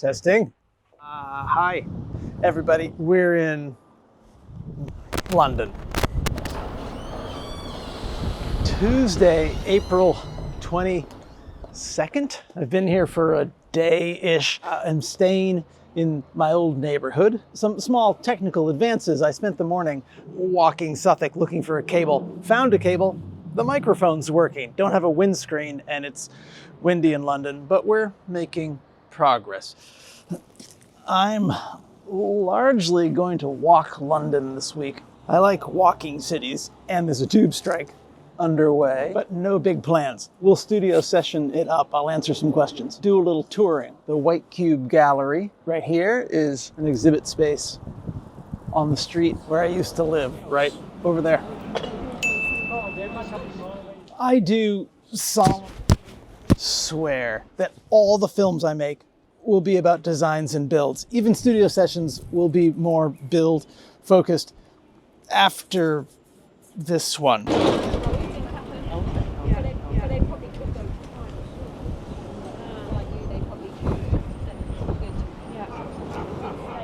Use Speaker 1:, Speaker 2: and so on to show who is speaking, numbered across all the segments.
Speaker 1: Testing. Hi, everybody. We're in London. Tuesday, April 22nd. I've been here for a day-ish. I'm staying in my old neighborhood. Some small technical advances. I spent the morning walking Suffolk looking for a cable. Found a cable. The microphone's working. Don't have a windscreen, and it's windy in London, but we're making progress. I'm largely going to walk London this week. I like walking cities, and there's a tube strike underway, but no big plans. We'll studio session it up. I'll answer some questions. Do a little touring. The White Cube Gallery right here is an exhibit space on the street where I used to live, right over there. I do solemnly swear that all the films I make will be about designs and builds. Even studio sessions will be more build focused after this one.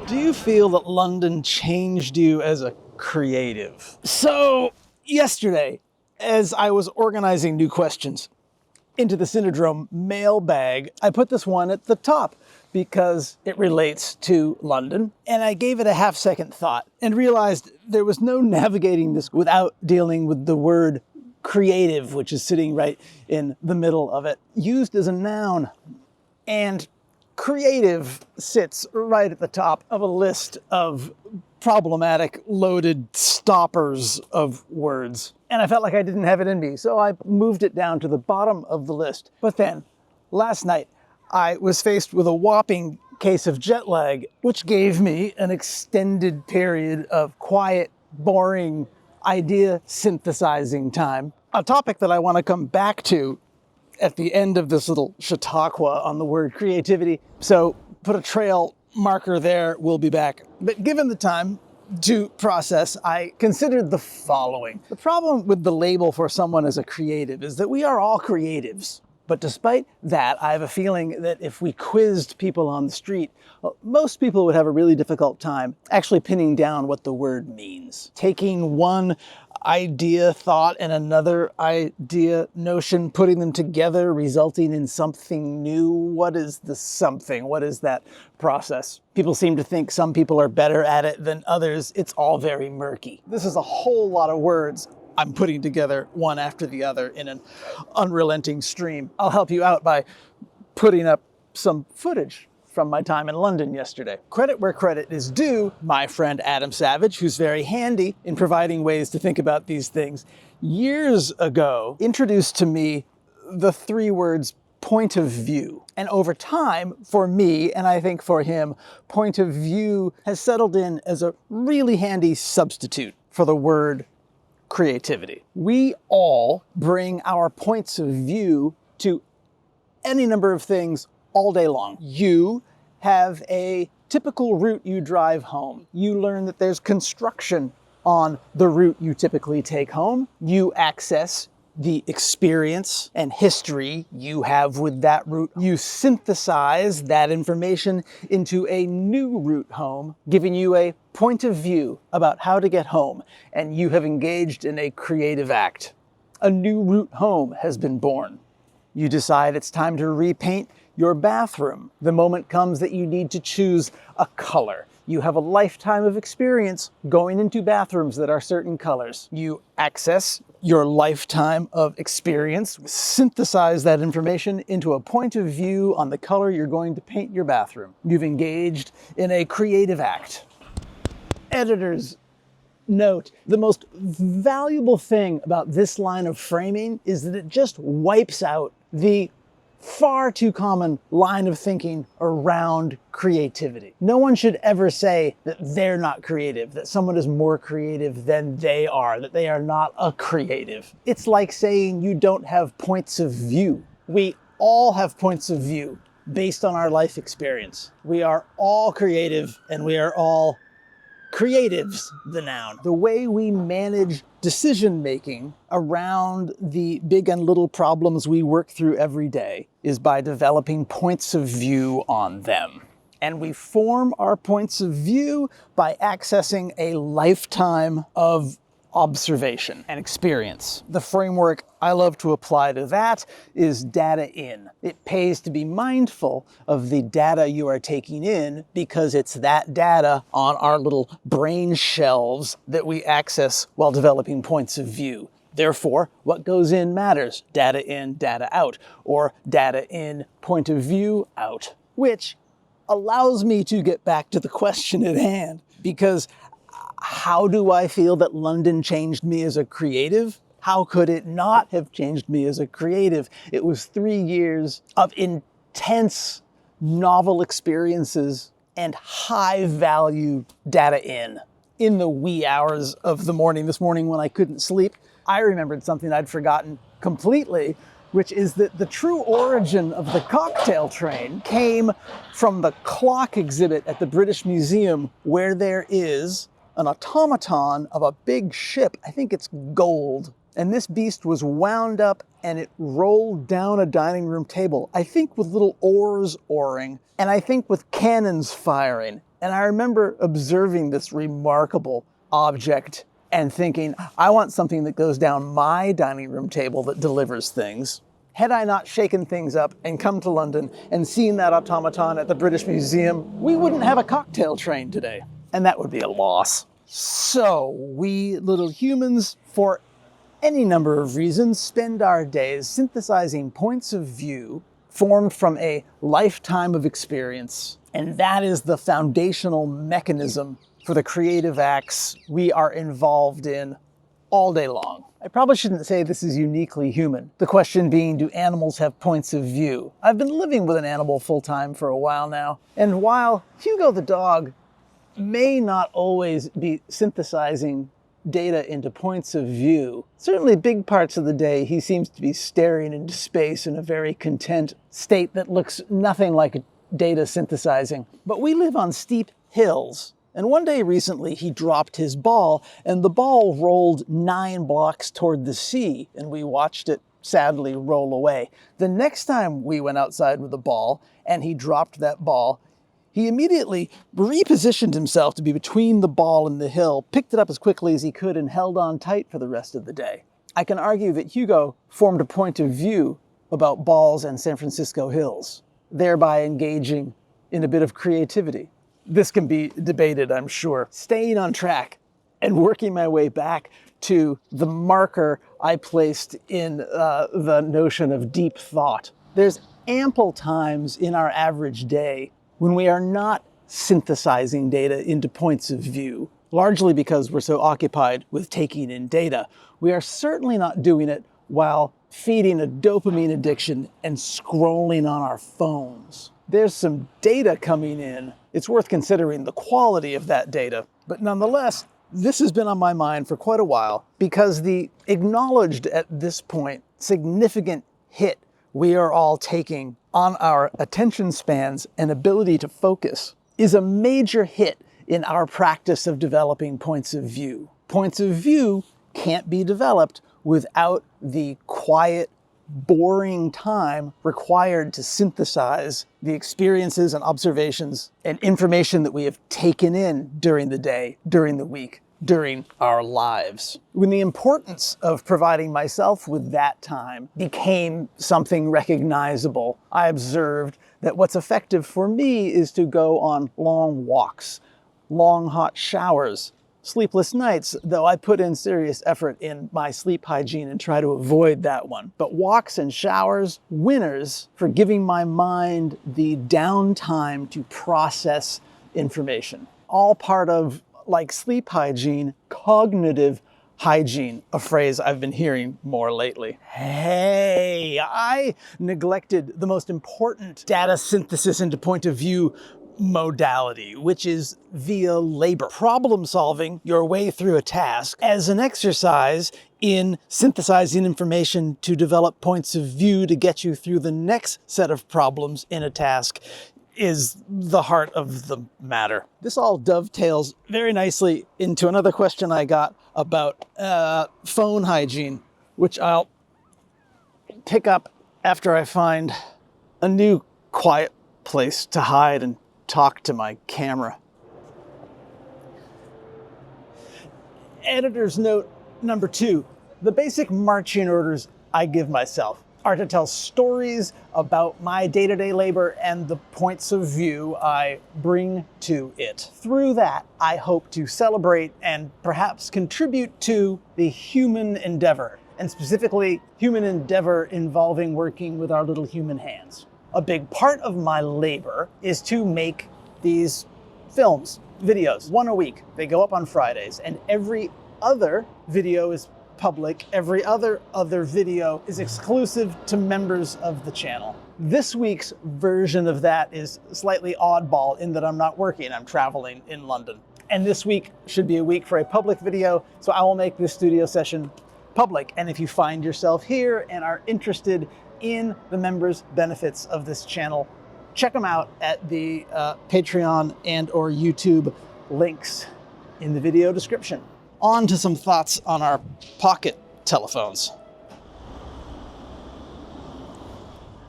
Speaker 1: Do you feel that London changed you as a creative? So, yesterday, as I was organizing new questions into the Cinodrome mailbag, I put this one at the top because it relates to London, and I gave it a half-second thought and realized there was no navigating this without dealing with the word creative, which is sitting right in the middle of it, used as a noun. And creative sits right at the top of a list of problematic, loaded stoppers of words. And I felt like I didn't have it in me, so I moved it down to the bottom of the list. But then, last night, I was faced with a whopping case of jet lag, which gave me an extended period of quiet, boring, idea synthesizing time. A topic that I want to come back to at the end of this little chautauqua on the word creativity. So put a trail marker there, we'll be back. But given the time to process, I considered the following. The problem with the label for someone as a creative is that we are all creatives. But despite that, I have a feeling that if we quizzed people on the street, most people would have a really difficult time actually pinning down what the word means. Taking one idea, thought, and another idea, notion, putting them together, resulting in something new. What is the something? What is that process? People seem to think some people are better at it than others. It's all very murky. This is a whole lot of words I'm putting together one after the other in an unrelenting stream. I'll help you out by putting up some footage from my time in London yesterday. Credit where credit is due, my friend Adam Savage, who's very handy in providing ways to think about these things, years ago introduced to me the three words point of view. And over time, for me, and I think for him, point of view has settled in as a really handy substitute for the word creativity. We all bring our points of view to any number of things all day long. You have a typical route you drive home. You learn that there's construction on the route you typically take home. You access the experience and history you have with that route. You synthesize that information into a new route home, giving you a point of view about how to get home, and you have engaged in a creative act. A new route home has been born. You decide it's time to repaint your bathroom. The moment comes that you need to choose a color. You have a lifetime of experience going into bathrooms that are certain colors. You access your lifetime of experience, synthesize that information into a point of view on the color you're going to paint your bathroom. You've engaged in a creative act. Editors note, the most valuable thing about this line of framing is that it just wipes out the far too common line of thinking around creativity. No one should ever say that they're not creative, that someone is more creative than they are, that they are not a creative. It's like saying you don't have points of view. We all have points of view based on our life experience. We are all creative, and we are all creatives, the noun. The way we manage decision-making around the big and little problems we work through every day is by developing points of view on them. And we form our points of view by accessing a lifetime of observation and experience. The framework I love to apply to that is data in. It pays to be mindful of the data you are taking in because it's that data on our little brain shelves that we access while developing points of view. Therefore, what goes in matters. Data in, data out, or data in, point of view out, which allows me to get back to the question at hand, because how do I feel that London changed me as a creative? How could it not have changed me as a creative? It was 3 years of intense novel experiences and high value data in the wee hours of the morning. This morning when I couldn't sleep, I remembered something I'd forgotten completely, which is that the true origin of the cocktail train came from the clock exhibit at the British Museum, where there is an automaton of a big ship. I think it's gold. And this beast was wound up and it rolled down a dining room table, I think with little oars oaring, and I think with cannons firing. And I remember observing this remarkable object and thinking, I want something that goes down my dining room table that delivers things. Had I not shaken things up and come to London and seen that automaton at the British Museum, we wouldn't have a cocktail train today. And that would be a loss. So we little humans, for any number of reasons, spend our days synthesizing points of view formed from a lifetime of experience. And that is the foundational mechanism for the creative acts we are involved in all day long. I probably shouldn't say this is uniquely human. The question being, do animals have points of view? I've been living with an animal full-time for a while now. And while Hugo the dog may not always be synthesizing data into points of view, certainly big parts of the day he seems to be staring into space in a very content state that looks nothing like data synthesizing. But we live on steep hills, and one day recently he dropped his ball and the ball rolled 9 blocks toward the sea, and we watched it sadly roll away. The next time we went outside with a ball and he dropped that ball, he immediately repositioned himself to be between the ball and the hill, picked it up as quickly as he could, and held on tight for the rest of the day. I can argue that Hugo formed a point of view about balls and San Francisco hills, thereby engaging in a bit of creativity. This can be debated, I'm sure. Staying on track and working my way back to the marker I placed in the notion of deep thought. There's ample times in our average day when we are not synthesizing data into points of view, largely because we're so occupied with taking in data. We are certainly not doing it while feeding a dopamine addiction and scrolling on our phones. There's some data coming in. It's worth considering the quality of that data. But nonetheless, this has been on my mind for quite a while because the acknowledged at this point significant hit we are all taking on our attention spans and ability to focus is a major hit in our practice of developing points of view. Points of view can't be developed without the quiet, boring time required to synthesize the experiences and observations and information that we have taken in during the day, during the week, during our lives. When the importance of providing myself with that time became something recognizable, I observed that what's effective for me is to go on long walks, long hot showers, sleepless nights, though I put in serious effort in my sleep hygiene and try to avoid that one. But walks and showers, winners for giving my mind the downtime to process information. All part of, like sleep hygiene, cognitive hygiene, a phrase I've been hearing more lately. Hey, I neglected the most important data synthesis into point of view modality, which is via labor. Problem solving your way through a task as an exercise in synthesizing information to develop points of view to get you through the next set of problems in a task is the heart of the matter. This all dovetails very nicely into another question I got about phone hygiene, which I'll pick up after I find a new quiet place to hide and talk to my camera. Editor's note number 2. The basic marching orders I give myself are to tell stories about my day-to-day labor and the points of view I bring to it. Through that, I hope to celebrate and perhaps contribute to the human endeavor, and specifically human endeavor involving working with our little human hands. A big part of my labor is to make these films, videos, one a week. They go up on Fridays, and every other video is public. Every other video is exclusive to members of the channel. This week's version of that is slightly oddball in that I'm not working, I'm traveling in London. And this week should be a week for a public video, so I will make this studio session public. And if you find yourself here and are interested in the members' benefits of this channel, check them out at the Patreon and or YouTube links in the video description. On to some thoughts on our pocket telephones.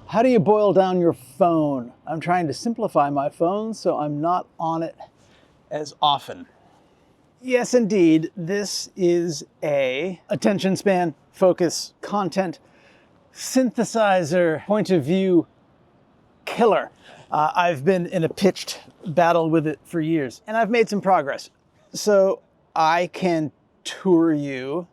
Speaker 1: How do you boil down your phone? I'm trying to simplify my phone so I'm not on it as often. Yes, indeed, this is a attention span, focus, content, synthesizer, point of view killer. I've been in a pitched battle with it for years, and I've made some progress. So I can tour you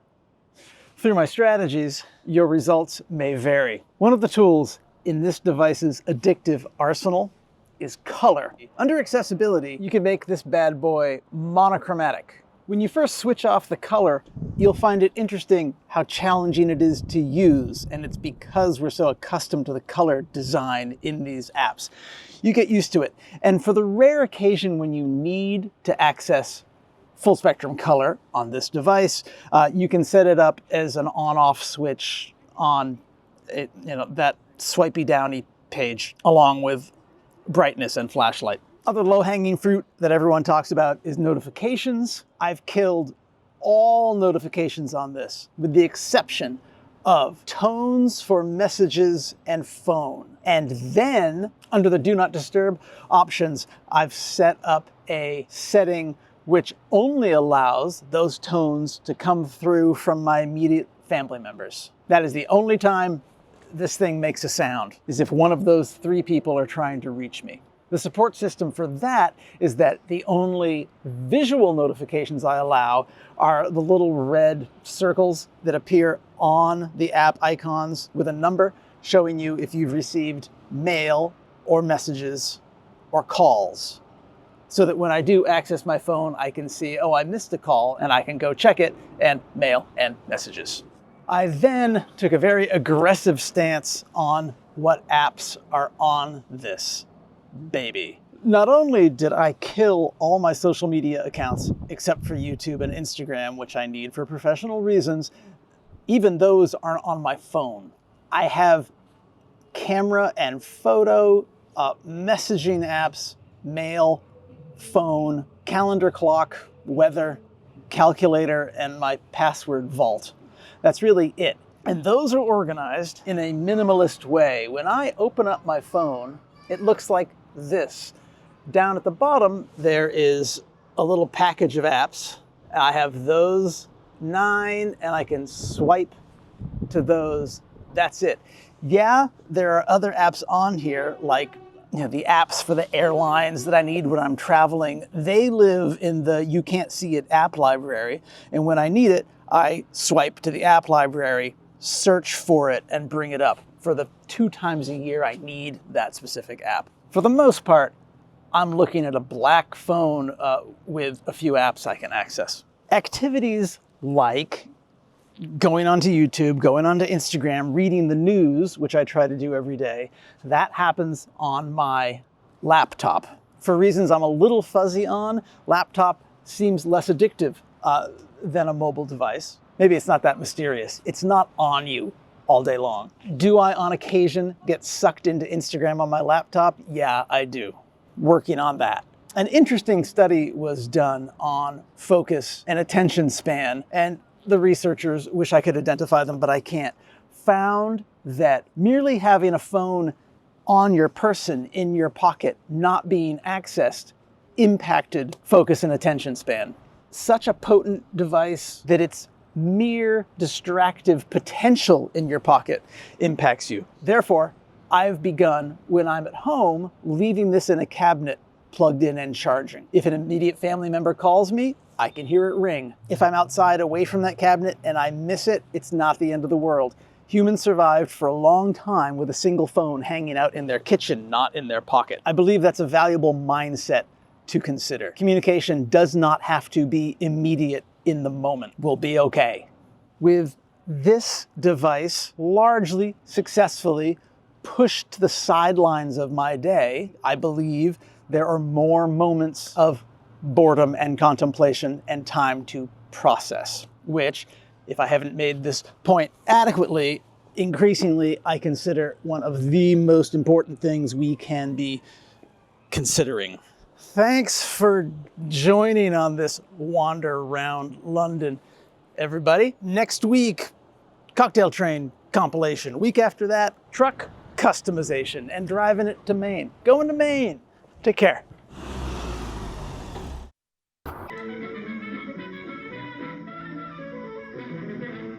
Speaker 1: through my strategies. Your results may vary. One of the tools in this device's addictive arsenal is color. Under accessibility, you can make this bad boy monochromatic. When you first switch off the color, you'll find it interesting how challenging it is to use, and it's because we're so accustomed to the color design in these apps. You get used to it. And for the rare occasion when you need to access full spectrum color on this device, you can set it up as an on-off switch on it, that swipey downy page, along with brightness and flashlight. Other low-hanging fruit that everyone talks about is notifications. I've killed all notifications on this, with the exception of tones for messages and phone. And then, under the Do Not Disturb options, I've set up a setting which only allows those tones to come through from my immediate family members. That is the only time this thing makes a sound, is if one of those 3 people are trying to reach me. The support system for that is that the only visual notifications I allow are the little red circles that appear on the app icons with a number showing you if you've received mail or messages or calls. So that when I do access my phone, I can see, oh, I missed a call, and I can go check it, and mail and messages. I then took a very aggressive stance on what apps are on this baby. Not only did I kill all my social media accounts, except for YouTube and Instagram, which I need for professional reasons, even those aren't on my phone. I have camera and photo, messaging apps, mail, phone, calendar clock, weather, calculator, and my password vault. That's really it. And those are organized in a minimalist way. When I open up my phone, it looks like this. Down at the bottom, there is a little package of apps. I have those 9, and I can swipe to those. That's it. Yeah, there are other apps on here, like the apps for the airlines that I need when I'm traveling. They live in the you can't see it app library. And when I need it, I swipe to the app library, search for it, and bring it up for the 2 times a year I need that specific app. For the most part, I'm looking at a black phone with a few apps I can access. Activities like going onto YouTube, going onto Instagram, reading the news, which I try to do every day, that happens on my laptop. For reasons I'm a little fuzzy on, laptop seems less addictive than a mobile device. Maybe it's not that mysterious. It's not on you all day long. Do I on occasion get sucked into Instagram on my laptop? Yeah, I do. Working on that. An interesting study was done on focus and attention span, and the researchers, wish I could identify them, but I can't, found that merely having a phone on your person, in your pocket, not being accessed, impacted focus and attention span. Such a potent device that its mere distractive potential in your pocket impacts you. Therefore, I've begun, when I'm at home, leaving this in a cabinet plugged in and charging. If an immediate family member calls me, I can hear it ring. If I'm outside away from that cabinet and I miss it, it's not the end of the world. Humans survived for a long time with a single phone hanging out in their kitchen, not in their pocket. I believe that's a valuable mindset to consider. Communication does not have to be immediate in the moment. We'll be okay. With this device largely successfully pushed to the sidelines of my day, I believe there are more moments of boredom and contemplation and time to process, which, if I haven't made this point adequately, increasingly I consider one of the most important things we can be considering. Thanks for joining on this wander around London, everybody. Next week, cocktail train compilation. Week after that, truck customization and driving it to Maine. Going to Maine. Take care.